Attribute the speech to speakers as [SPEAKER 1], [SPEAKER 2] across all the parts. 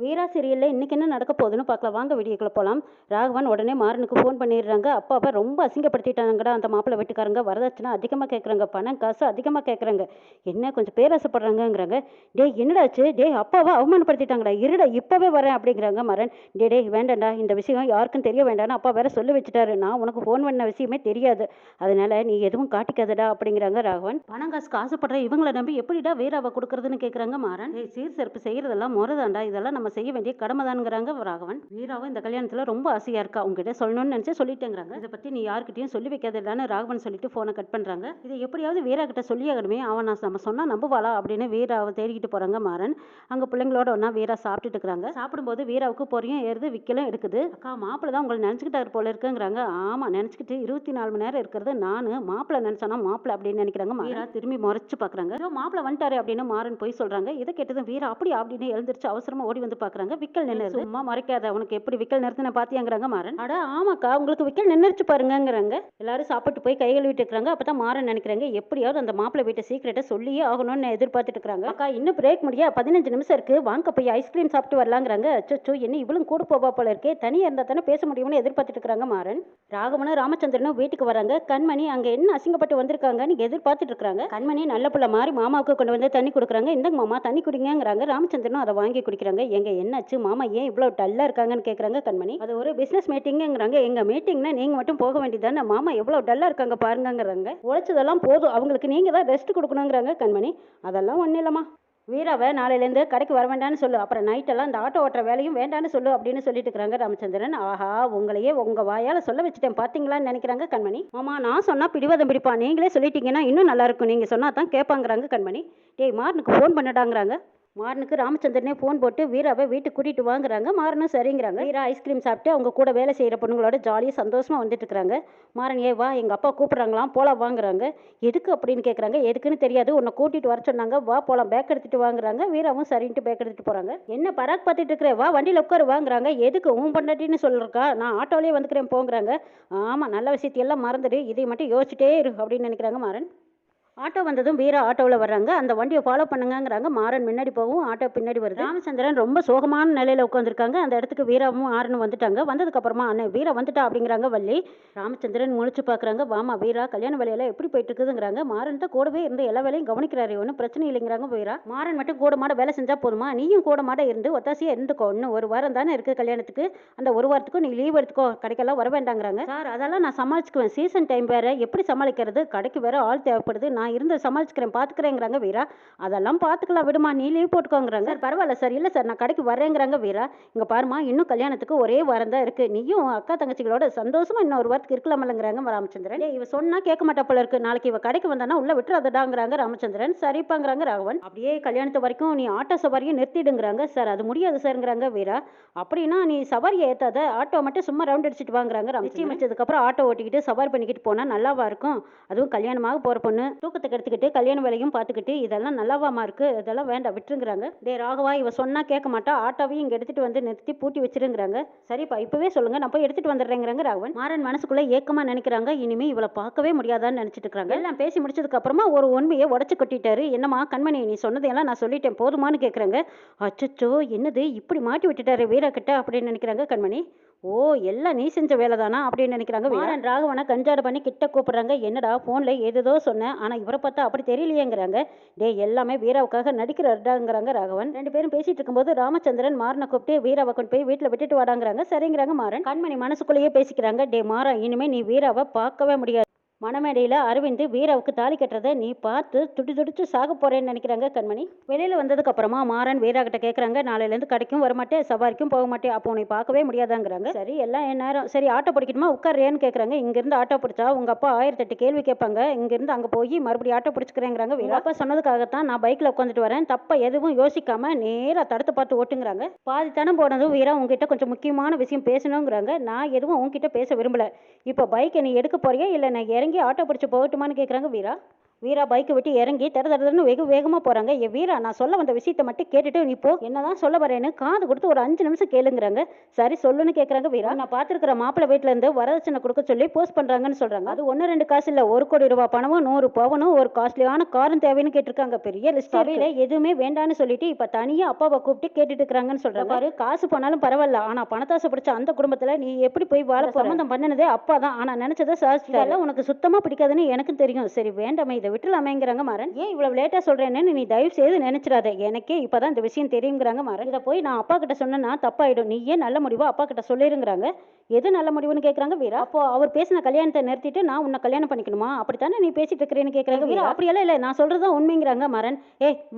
[SPEAKER 1] வீரா சீரியல்ல இன்னைக்கு என்ன நடக்க போகுதுன்னு பார்க்கலாம் வாங்க வீடியோக்குள்ள போகலாம். ராகவன் உடனே மாறனுக்கு ஃபோன் பண்ணிடுறாங்க. அப்பாவை ரொம்ப அசிங்கப்படுத்திட்டாங்கடா அந்த மாப்பிள்ளை வீட்டுக்காரங்க. வரதட்சணை அதிகமாக கேட்குறாங்க, பணம் காசு அதிகமாக கேட்குறாங்க, என்ன கொஞ்சம் பேராசைப்படுறாங்கங்கிறாங்க. டே என்னடாச்சு, டே அப்பாவை அவமானப்படுத்திட்டாங்கடா, இருடா இப்போவே வரேன் அப்படிங்கிறாங்க மாறன். டே வேண்டாம்டா, இந்த விஷயம் யாருக்கும் தெரிய வேண்டாம்னு அப்பா வேற சொல்லி வச்சுட்டாரு. நான் உனக்கு ஃபோன் பண்ண விஷயமே தெரியாது, அதனால நீ எதுவும் காட்டிக்காதடா அப்படிங்கிறாங்க ராகவன். பணம் காசுக்கு ஆசைப்படுற இவங்களை நம்பி எப்படிடா வீராவை கொடுக்கறதுன்னு கேட்குறாங்க மாறன். சீர் சிறப்பு செய்யறதெல்லாம் முறைதாண்டா, இதெல்லாம் நம்ம செய்ய வேண்டிய கடமைதான்ங்கிறாங்க ராகவன். வீராவும் இந்த கல்யாணத்துல ரொம்ப ஆசையா இருக்கா, உங்ககிட்ட சொல்லணும்னு நினைச்சே சொல்லிட்டேங்கிறாங்க. இதை பத்தி நீ யார்கிட்டயும் சொல்லி வைக்காதடான்னு ராகவன் சொல்லிட்டு போனை கட் பண்றாங்க. இதை எப்படியாவது வீரா கிட்ட சொல்லி ஆகணுமே, அவன் நம்ம சொன்னா நம்புவாளா அப்படின்னு வீராவை தேடிக்கிட்டு போறாங்க மாறன். அங்க பிள்ளைங்களோட ஒன்னா வீரா சாப்பிட்டுட்டு இருக்கிறாங்க. சாப்பிடும்போது வீராவுக்கு பொரியும் ஏறுது, விக்கலும் எடுக்குது. அக்கா மாப்பிள்ள தான் உங்களை நினைச்சுக்கிட்டாரு போல இருக்குங்கிறாங்க. ஆமா நினைச்சுக்கிட்டு 24 மணி நேரம் இருக்கிறது நானு, மாப்பிள்ள நினைச்சானா மாப்பிள்ள அப்படின்னு நினைக்கிறாங்க. வீரா திரும்பி முறைச்சு பாக்குறாங்க. மாப்பிள்ள வந்துட்டாரு அப்படின்னு மாறன் போய் சொல்றாங்க. இதை கேட்டதும் வீரா அப்படியா அப்படின்னு எழுந்திரிச்சு அவசரமா ஓடி வந்து பாக்குறாங்க. விக்கல் நின்று சும்மா மறைக்காத, உனக்கு எப்படி விக்கல் நிறுத்தின பாத்தியாங்கிறாங்க மாறன். அட ஆமாக்கா உங்களுக்கு விக்கல் நின்றுச்சு பாருங்கிறாங்க. எல்லாரும் சாப்பிட்டு போய் கை கழுவிட்டு இருக்கிறாங்க. அப்பதான் மாறன் நினைக்கிறாங்க எப்படியாவது அந்த மாப்பிள்ளை வீட்டை சீக்கிரட்டை சொல்லியே ஆகணும்னு எதிர்பார்த்துட்டு இருக்காங்க. அக்கா இன்னும் பிரேக் முடியா 15 நிமிஷம் இருக்கு, வாங்க போய் ஐஸ்கிரீம் சாப்பிட்டு வரலாங்கிறாங்க. அச்சோ என்ன இவளும் கூட போவா போல இருக்கே, தனியா இருந்தா தானே பேச முடியும்னு எதிர்பார்த்துட்டு இருக்காங்க மாறன். ராகவனும் ராமச்சந்திரனும் வீட்டுக்கு வராங்க. கண்மணி அங்க என்ன அசிங்கப்பட்டு வந்திருக்காங்கன்னு எதிர்பார்த்துட்டு இருக்காங்க. கண்மணி நல்ல பிள்ளை மாதிரி மாமாவுக்கு கொண்டு வந்து தண்ணி கொடுக்குறாங்க. இந்தங்க மாமா தண்ணி குடிங்கிறாங்க. ராமச்சந்திரனும் அதை வாங்கி குடிக்கிறாங்க. எங்க என்னாச்சு மாமா ஏன் இவ்வளவு டல்லா இருக்காங்கன்னு கேக்குறாங்க கண்மணி. அது ஒரு பிசினஸ் மீட்டிங்கிறாங்க. எங்க மீட்டிங்னா நீங்க மட்டும் போக வேண்டியதானே, மாமா எவ்வளவு டல்லா இருக்காங்க பாருங்கிறாங்க. உழைச்சதெல்லாம் போதும், அவங்களுக்கு நீங்க தான் ரெஸ்ட் கொடுக்கணுங்கிறாங்க கண்மணி. அதெல்லாம் ஒன்றும் இல்லம்மா, வீராவை நாளையிலேருந்து கடைக்கு வர வேண்டான்னு சொல்லு, அப்புறம் நைட்டெல்லாம் இந்த ஆட்டோ ஓட்டுற வேலையும் வேண்டான்னு சொல்லு அப்படின்னு சொல்லிட்டு இருக்கிறாங்க ராமச்சந்திரன். ஆஹா உங்களையே உங்க வாயால சொல்ல வச்சுட்டேன் பாத்தீங்களான்னு நினைக்கிறாங்க கண்மணி. மாமா நான் சொன்னா பிடிவாதம் பிடிப்பா, நீங்களே சொல்லிட்டீங்கன்னா இன்னும் நல்லா இருக்கும், நீங்க சொன்னா தான் கேட்பாங்கிறாங்க கண்மணி. டேய் மாறனுக்கு ஃபோன் பண்ணடாங்கிறாங்க. மாறனுக்கு ராமச்சந்திரனே ஃபோன் போட்டு வீராவை வீட்டுக்கு கூட்டிட்டு வாங்குறாங்க. மாறனும் சரிங்கிறாங்க. வீரா ஐஸ்கிரீம் சாப்பிட்டு அவங்க கூட வேலை செய்கிற பொண்ணுங்களோட ஜாலியாக சந்தோஷமா வந்துட்டு இருக்கிறாங்க. மாறன் ஏ வா எங்கள் அப்பா கூப்பிட்றாங்களாம் போலாம் வாங்குறாங்க. எதுக்கு அப்படின்னு கேட்குறாங்க. எதுக்குன்னு தெரியாது, உன்னை கூட்டிட்டு வர சொன்னாங்க, வா போலாம் பேக் எடுத்துட்டு வாங்குறாங்க. வீராவும் சரின்ட்டு பேக் எடுத்துட்டு போகிறாங்க. என்ன பராக் பார்த்துட்டு இருக்கிற, வா வண்டியில் உட்காரு வாங்குறாங்க. எதுக்கு உன் பொண்டாட்டின்னு சொல்லிருக்கா, நான் ஆட்டோலேயே வந்துக்கிறேன் போங்கிறாங்க. ஆமாம் நல்ல விஷயத்தையெல்லாம் மறந்துடு, இதை மட்டும் யோசிச்சுட்டே இரு அப்படின்னு நினைக்கிறாங்க மாறன். ஆட்டோ வந்ததும் வீரா ஆட்டோவில் வர்றாங்க. அந்த வண்டியை ஃபாலோ பண்ணுங்கிறாங்க. மாறன் முன்னாடி போகவும் ஆட்டோ பின்னாடி வருது. ராமச்சந்திரன் ரொம்ப சோகமான நிலையில் உட்காந்துருக்காங்க. அந்த இடத்துக்கு வீராவும் ஆரனும் வந்துட்டாங்க. வந்ததுக்கப்புறமா அண்ணன் வீரா வந்துட்டா அப்படிங்கிறாங்க வள்ளி. ராமச்சந்திரன் முழிச்சு பார்க்குறாங்க. வாமா வீரா கல்யாண வேலையெல்லாம் எப்படி போயிட்டு இருக்குதுங்கிறாங்க. மாறன் தான் கூடவே இருந்து எல்லா வேலையும் கவனிக்கிறாரு, ஒன்றும் பிரச்சனை இல்லைங்கிறாங்க வீரா. மாறன் மட்டும் கூட மாட வேலை செஞ்சா போதுமா, நீயும் கூட மாட இருந்து ஒத்தாசியாக இருந்துக்கோ, இன்னும் ஒரு வாரம் தானே இருக்குது கல்யாணத்துக்கு, அந்த ஒரு வாரத்துக்கும் நீ லீவ் எடுத்துக்கோ, கடைக்கெல்லாம் வர வேண்டாங்கிறாங்க. சார் அதெல்லாம் நான் சமாளிச்சுக்குவேன், சீசன் டைம் வேற, எப்படி சமாளிக்கிறது, கடைக்கு வேற ஆள் தேவைப்படுது, நான் இருந்து சமாளிச்சுக்கிறேன் பார்த்துக்கிறேங்கிறாங்க வீரா. அதெல்லாம் பார்த்துக்கலாம் விடுமா, நீ லீவ் போட்டுக்கோங்கிறாங்க. சார் பரவாயில்ல சார், இல்லை சார் நான் கடைக்கு வரேங்கிறாங்க வீரா. இங்கே பாருமா இன்னும் கல்யாணத்துக்கு ஒரே வாரம் தான் இருக்குது, நீயும் அக்கா தங்கச்சிகளோட சந்தோஷமா இன்னும் ஒரு வாரத்துக்கு இருக்கலாமல்லங்கிறாங்க ராமச்சந்திரன். இவ சொன்னா கேட்க மாட்டா போல இருக்கு, நாளைக்கு இவ கடைக்கு வந்தானா உள்ள விட்டுறாதடாங்கிறாங்க ராமச்சந்திரன். சரிப்பாங்கிறாங்க ராகவன். அப்படியே கல்யாணத்து வரைக்கும் நீ ஆட்டோ சவாரியை நிறுத்திடுங்கிறாங்க. சார் அது முடியாது சார்ங்கிறாங்க வீரா. அப்படின்னா நீ சவாரியை ஏற்றாத, ஆட்டோ மட்டும் சும்மா ரவுண்ட் அடிச்சுட்டு வாங்குறாங்க. நிச்சயம் வச்சதுக்கப்புறம் ஆட்டோ ஓட்டிக்கிட்டு சவாரி பண்ணிக்கிட்டு போனால் நல்லாவா இருக்கும், அதுவும் கல்யாணமாக போகிற பொண்ணு தூக்கத்துக்கு எடுத்துக்கிட்டு கல்யாண வேலையும் பார்த்துக்கிட்டு இதெல்லாம் நல்லாவாமா இருக்கு, இதெல்லாம் வேண்டாம் விட்டுருங்கிறாங்க. டே ராகவா இவ சொன்னா கேட்க மாட்டா, ஆட்டோவையும் இங்கே எடுத்துட்டு வந்து நிறுத்தி பூட்டி வச்சிருங்கிறாங்க. சரிப்பா இப்பவே சொல்லுங்க, நான் போய் எடுத்துட்டு வந்துடுறேங்கிறாங்க ராகவன். மாறன் மனசுக்குள்ள ஏக்கமா நினைக்கிறாங்க, இனிமே இவளை பார்க்கவே முடியாதான்னு நினைச்சிட்டு இருக்காங்க. எல்லாம் பேசி முடிச்சதுக்கு அப்புறமா ஒரு உண்மையை உடச்சு கொட்டிட்டாரு. என்னம்மா கண்மணி நீ சொன்னதையெல்லாம் நான் சொல்லிட்டேன் போதுமான்னு கேட்குறாங்க. அச்சோ என்னது இப்படி மாட்டி விட்டுட்டாரு வீரா கிட்ட அப்படின்னு நினைக்கிறாங்க கண்மணி. ஓ எல்லாம் நீ செஞ்ச வேலை தானா அப்படின்னு நினைக்கிறாங்க. மாறன் ராகவனை கஞ்சாடு பண்ணி கிட்ட கூப்பிடுறாங்க. என்னடா போன்ல ஏதோ சொன்னேன், ஆனா இவரை பார்த்தா அப்படி தெரியலையேங்கிறாங்க. டே எல்லாமே வீராவுக்காக நடிக்கிறாருடாங்கிறாங்க ராகவன். ரெண்டு பேரும் பேசிட்டு இருக்கும்போது ராமச்சந்திரன் மாறனை கூப்பிட்டு வீராவை கொண்டு போய் வீட்டில் விட்டுட்டு வாடாங்கிறாங்க. சரிங்கிறாங்க மாறன். கண்மணி மனசுக்குள்ளேயே பேசிக்கிறாங்க. டே மாறா இனிமே நீ வீராவை பார்க்கவே முடியாது. மணமேடையில் அரவிந்த் வீராவுக்கு தாலி கட்டுறதை நீ பார்த்து துடிச்சு சாக போறேன்னு நினைக்கிறாங்க கண்மணி. வெளியில வந்ததுக்கு அப்புறமா மாறன் வீரா கிட்ட கேட்குறாங்க, நாளையிலேருந்து கடைக்கும் வரமாட்டேன் சவாரிக்கும் போக மாட்டேன், அப்போ உன்னை பார்க்கவே முடியாதாங்கிறாங்க. சரி எல்லாம் என் நேரம், சரி ஆட்டோ பிடிக்கணுமா உட்காரேன்னு கேட்குறாங்க. இங்கேருந்து ஆட்டோ பிடிச்சா உங்க அப்பா 1008 கேள்வி கேட்பாங்க, இங்கேருந்து அங்கே போய் மறுபடியும் ஆட்டோ பிடிச்சிக்கிறேங்கிறாங்க. வீரா அப்பா சொன்னதுக்காகத்தான் நான் பைக்கில் உட்காந்துட்டு வரேன், தப்ப எதுவும் யோசிக்காம நேராக தடுத்து பார்த்து ஓட்டுங்கிறாங்க. பாதி தனம் போனதும் வீரா உங்ககிட்ட கொஞ்சம் முக்கியமான விஷயம் பேசணுங்கிறாங்க. நான் எதுவும் உங்ககிட்ட பேச விரும்பல, இப்போ பைக்கை நீ எடுக்க போறியா இல்லை நான் இறங்கி ஆட்டோ பிடிச்சி போகட்டுமான்னு கேட்குறாங்க வீரா. வீரா பைக்கை விட்டு இறங்கி தடன்னு வெகு வேகமாக போகிறாங்க. வீரா, நான் சொல்ல வந்த விஷயத்த மட்டும் கேட்டுட்டு நீ போ. என்னதான் சொல்ல வரேன்னு காது கொடுத்து ஒரு 5 நிமிஷம் கேளுங்கிறாங்க. சரி சொல்லுன்னு கேட்குறாங்க வீரா. நான் பார்த்துருக்கிற மாப்பிள்ளை வீட்டில் இருந்து வரதட்சணை கொடுக்க சொல்லி போஸ்ட் பண்ணுறாங்கன்னு சொல்கிறாங்க. அது 1 2 காசு இல்லை, 1 கோடி ரூபாய் பணமும் 100 பவனும் ஒரு காஸ்ட்லியான காரும் தேவைன்னு கேட்டிருக்காங்க. பெரிய லிஸ்ட். அவையில் எதுவுமே வேண்டான்னு சொல்லிட்டு இப்போ தனியாக அப்பாவை கூப்பிட்டு கேட்டுட்டு இருக்கிறாங்கன்னு சொல்கிறாங்க. பாரு, காசு போனாலும் பரவாயில்ல, ஆனால் பணத்தாசை பிடிச்ச அந்த குடும்பத்தில் நீ எப்படி போய் வாழ போற? சம்மந்தம் பண்ணினதே அப்பா தான், ஆனால் நினைச்சதை சாதிச்சிட்டால. உனக்கு சுத்தமாக பிடிக்காதுன்னு எனக்கும் தெரியும். சரி வேண்டாமே, இதை விட்டுலாமேங்கிறாங்க மாறன். ஏன் இவ்வளவு லேட்டா சொல்றேன்னு நீ தயவு செய்து நினைச்சிடாத, எனக்கே இப்பதான் இந்த விஷயம் தெரியுங்கிறாங்க மாறன். இதை போய் நான் அப்பா கிட்ட சொன்னா தப்பாயிடும், நீ ஏன் நல்ல முடிவா அப்பா கிட்ட சொல்லிருங்கிறாங்க. எது நல்ல முடிவுன்னு கேட்கறாங்க வீரா. அப்போ அவர் பேசின கல்யாணத்தை நிறுத்திட்டு நான் உன்னை கல்யாணம் பண்ணிக்கணுமா, அப்படித்தானே நீ பேசிட்டு இருக்கிறேன்னு கேட்கறாங்க வீரா. அப்படியெல்லாம் இல்லை, நான் சொல்றதுதான் உண்மைங்கிறாங்க மாறன்.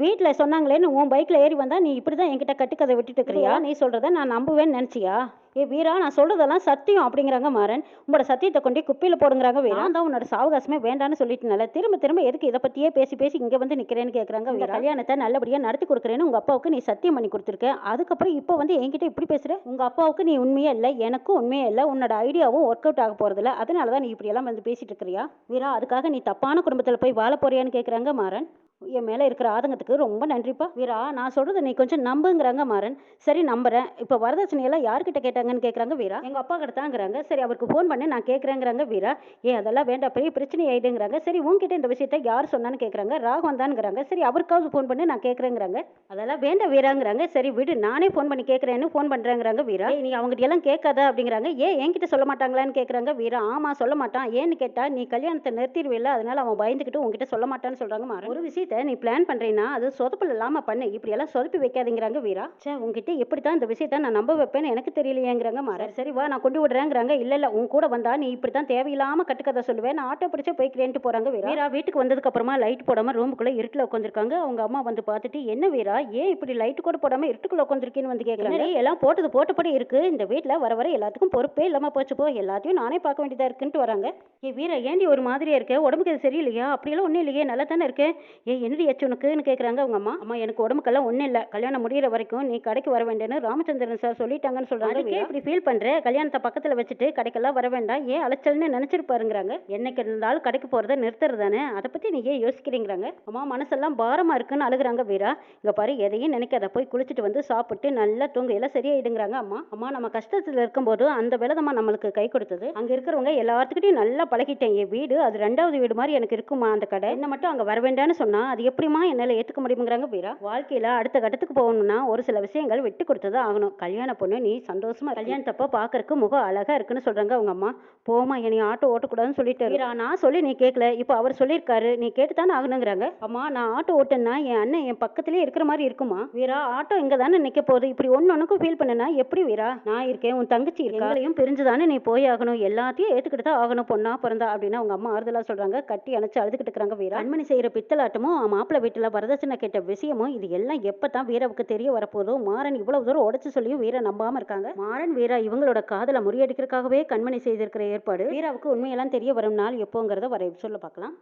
[SPEAKER 1] வீட்டுல சொன்னாங்களேன்னு உன் பைக்ல ஏறி வந்தா நீ இப்படிதான் என்கிட்ட கட்டுக்கதை விட்டுட்டு இருக்கிறியா? நீ சொல்றத நான் நம்புவேன்னு நினைச்சியா? வீரா, நான் சொல்றதெல்லாம் சத்தியம் அப்படிங்கிறாங்க மாறன். உங்களோட சத்தியத்தை கொண்டு குப்பையில போடுங்கிறாங்க வீரா. தான் உன்னோட சாவகாசமே வேண்டான்னு சொல்லிட்டுனால திரும்ப திரும்ப எதுக்கு இதை பத்தியே பேசி பேசி இங்க வந்து நிக்கிறேன்னு கேட்கறாங்க வீரா. கல்யாணத்தை நல்லபடியா நடத்தி கொடுக்குறேன்னு உங்க அப்பாவுக்கு நீ சத்தியம் பண்ணி கொடுத்துருக்க, அதுக்கப்புறம் இப்போ வந்து என்கிட்ட இப்படி பேசுற. உங்க அப்பாவுக்கு நீ உண்மையே இல்லை, எனக்கும் உண்மையே இல்லை, உன்னோட ஐடியாவும் ஒர்க் அவுட் ஆக போறது இல்லை, அதனாலதான் நீ இப்படி எல்லாம் வந்து பேசிட்டு இருக்கிறியா வீரா? அதுக்காக நீ தப்பான குடும்பத்துல போய் வாழ போறியான்னு கேட்கறாங்க மாறன். என் மேலே இருக்கிற ஆதங்கத்துக்கு ரொம்ப நன்றிப்பா வீரா, நான் சொல்கிறத நீ கொஞ்சம் நம்புங்கிறாங்க மாறன். சரி நம்புறேன். இப்போ வரதட்சணையெல்லாம் யார்கிட்ட கேட்டாங்கன்னு கேட்குறாங்க வீரா. எங்கள் அப்பா கிட்ட தாங்கிறாங்க. சரி அவருக்கு ஃபோன் பண்ணி நான் கேட்குறேங்கிறாங்க வீரா. அதெல்லாம் வேண்டாம், பெரிய பிரச்சனை ஆயிடுங்கிறாங்க. சரி உங்ககிட்ட இந்த விஷயத்த யார் சொன்னான்னு கேட்குறாங்க. ராகவன் தான்ங்கிறாங்க. சரி அவருக்காவது ஃபோன் பண்ணி நான் கேட்குறேங்கிறாங்க. அதெல்லாம் வேண்டாம் வீராங்கிறாங்க. சரி விடு, நானே ஃபோன் பண்ணி கேட்குறேன்னு ஃபோன் பண்ணுறேங்கிறாங்க வீரா. நீ அவங்ககிட்ட எல்லாம் கேட்காத அப்படிங்கிறாங்க. என்கிட்ட சொல்ல மாட்டாங்களான்னு கேட்குறாங்க வீரா. ஆமாம் சொல்ல மாட்டான், ஏன்னு கேட்டால் நீ கல்யாணத்தை நிறுத்திடுவில்ல, அதனால அவன் பயந்துக்கிட்டு உங்ககிட்ட சொல்ல மாட்டான்னு சொல்கிறாங்க மாறன். ஒரு விஷயத்த நீ பிளான் பண்றேன்னா அது சொதப்பல் இல்லாம பண்ணு, இப்படி எல்லாம் சொதப்பி வைக்காதீங்கிறாங்க வீரா. சே, உங்ககிட்ட எப்படித்தான் இந்த விஷயத்த நான் நம்ப வைப்பேன்னு எனக்கு தெரியலையேங்கிறாங்க மாறன். சரி வா, நான் கொண்டு விடுறேங்கிறாங்க. இல்ல உன் கூட வந்தா நீ இப்படித்தான் தேவையில்லாம கட்டுக்கதை சொல்லுவேன், நான் ஆட்டோ பிடிச்சே போய்க்கிறேன்ட்டு போறாங்க வீரா. வீரா வீட்டுக்கு வந்ததுக்கு அப்புறமா லைட் போடாம ரூமுக்குள்ள இருட்டுல உட்காந்துருக்காங்க. அவங்க அம்மா வந்து பார்த்துட்டு, என்ன வீரா ஏன் இப்படி லைட் கூட போடாம இருட்டுக்குள்ள உட்காந்துருக்கேன்னு வந்து கேட்கறாங்க. எல்லாம் போட்டது போட்டபடி இருக்கு, இந்த வீட்டுல வர வர எல்லாத்துக்கும் பொறுப்பே இல்லாம போச்சு போ, எல்லாத்தையும் நானே பார்க்க வேண்டியதா இருக்குன்ட்டு வராங்க. வீரா ஏண்டி ஒரு மாதிரியா இருக்க, உடம்புக்கு இது சரியில்லையா? அப்படியெல்லாம் ஒன்றும் இல்லையே, நல்லா தானே இருக்கேன். என்னடி ஆச்சு உனக்குன்னு கேட்குறாங்க அவங்க அம்மா. அம்மா எனக்கு உடம்புக்கெல்லாம் ஒன்றும் இல்லை, கல்யாணம் முடிகிற வரைக்கும் நீ கடைக்கு வர வேண்டாம்னு ராமச்சந்திரன் சார் சொல்லிட்டாங்கன்னு சொல்கிறாங்க. இப்படி ஃபீல் பண்ணுறேன், கல்யாணத்தை பக்கத்தில் வச்சுட்டு கடைக்கெல்லாம் வர வேண்டாம், ஏன் அலைச்சல்னு நினச்சிருப்பாருங்கிறாங்க. என்னைக்கு இருந்தாலும் கடைக்கு போகிறத நிறுத்துறது தானே, அதை பற்றி நீ ஏன் யோசிக்கிறீங்கிறாங்க. அம்மா மனசெல்லாம் பாரமாக இருக்குன்னு அழுகுறாங்க வீரா. இங்கே பாரு, எதையும் நினைக்காத, போய் குளிச்சுட்டு வந்து சாப்பிட்டு நல்லா தூங்க, எல்லாம் சரியாயிடுங்கிறாங்க அம்மா. அம்மா நம்ம கஷ்டத்தில் இருக்கும்போது அந்த வேலைதம்மா நம்மளுக்கு கை கொடுத்தது. அங்கே இருக்கிறவங்க எல்லாத்துக்கிட்டையும் நல்லா பழகிட்டேன். என் வீடு அது 2வது வீடு மாதிரி எனக்கு இருக்குமா அந்த கடை, என்ன மட்டும் அங்கே வர வேண்டாம்னு சொன்னால் அது எப்படிமா என்னால் ஏற்றுக்க முடியுங்கிறாங்க வீரா. வாழ்க்கையில் அடுத்த கட்டத்துக்கு போகணும்னா ஒரு சில விஷயங்கள் விட்டு கொடுத்தது ஆகணும். கல்யாண பொண்ணு நீ சந்தோஷமா கல்யாணத்தப்போ பார்க்கறக்கு முகம் அழகா இருக்குன்னு சொல்கிறாங்க அவங்க அம்மா. போமா, என்னை ஆட்டோ ஓட்டக்கூடாதுன்னு சொல்லிட்டு வீரா. நான் சொல்லி நீ கேட்கல, இப்போ அவர் சொல்லியிருக்காரு, நீ கேட்டு தானே ஆகணுங்கிறாங்க. அம்மா நான் ஆட்டோ ஓட்டுன்னா என் அண்ணன் என் பக்கத்துலேயே இருக்கிற மாதிரி இருக்குமா வீரா? ஆட்டோ இங்கே தானே நிற்க போகுது, இப்படி ஒன்றுக்கும் ஃபீல் பண்ணனா எப்படி வீரா? நான் இருக்கேன், உன் தங்கச்சி இருக்காலையும் பிரிஞ்சு தானே நீ போய் ஆகணும், எல்லாத்தையும் ஏற்றுக்கிட்டு தான் ஆகணும் பொண்ணா பிறந்தா அப்படின்னு அவங்க அம்மா ஆறுதலாக சொல்கிறாங்க. கட்டி அணைச்சு அழுதுகிட்டு இருக்கிறாங்க வீரா. கண்மணி செய்கிற பித்தலாட்டமும் மாப்பிள்ளை வீட்டில் வரதட்சணை கேட்ட விஷயமும் இது எல்லாம் எப்போ தான் வீராவுக்கு தெரிய வரப்போதோ. மாறன் இவ்வளவு தூரம் உடைச்சு சொல்லியும் வீரா நம்பாமல் இருக்காங்க. மாறன் வீரா இவங்களோட காதலை முறியடிக்கிறதுக்காகவே கண்மணி செய்திருக்கிற ஏற்பாடு. வீராவுக்கு உண்மையெல்லாம் தெரிய வரும் நாள் எப்போங்கிறத வரை சொல்ல பார்க்கலாம்.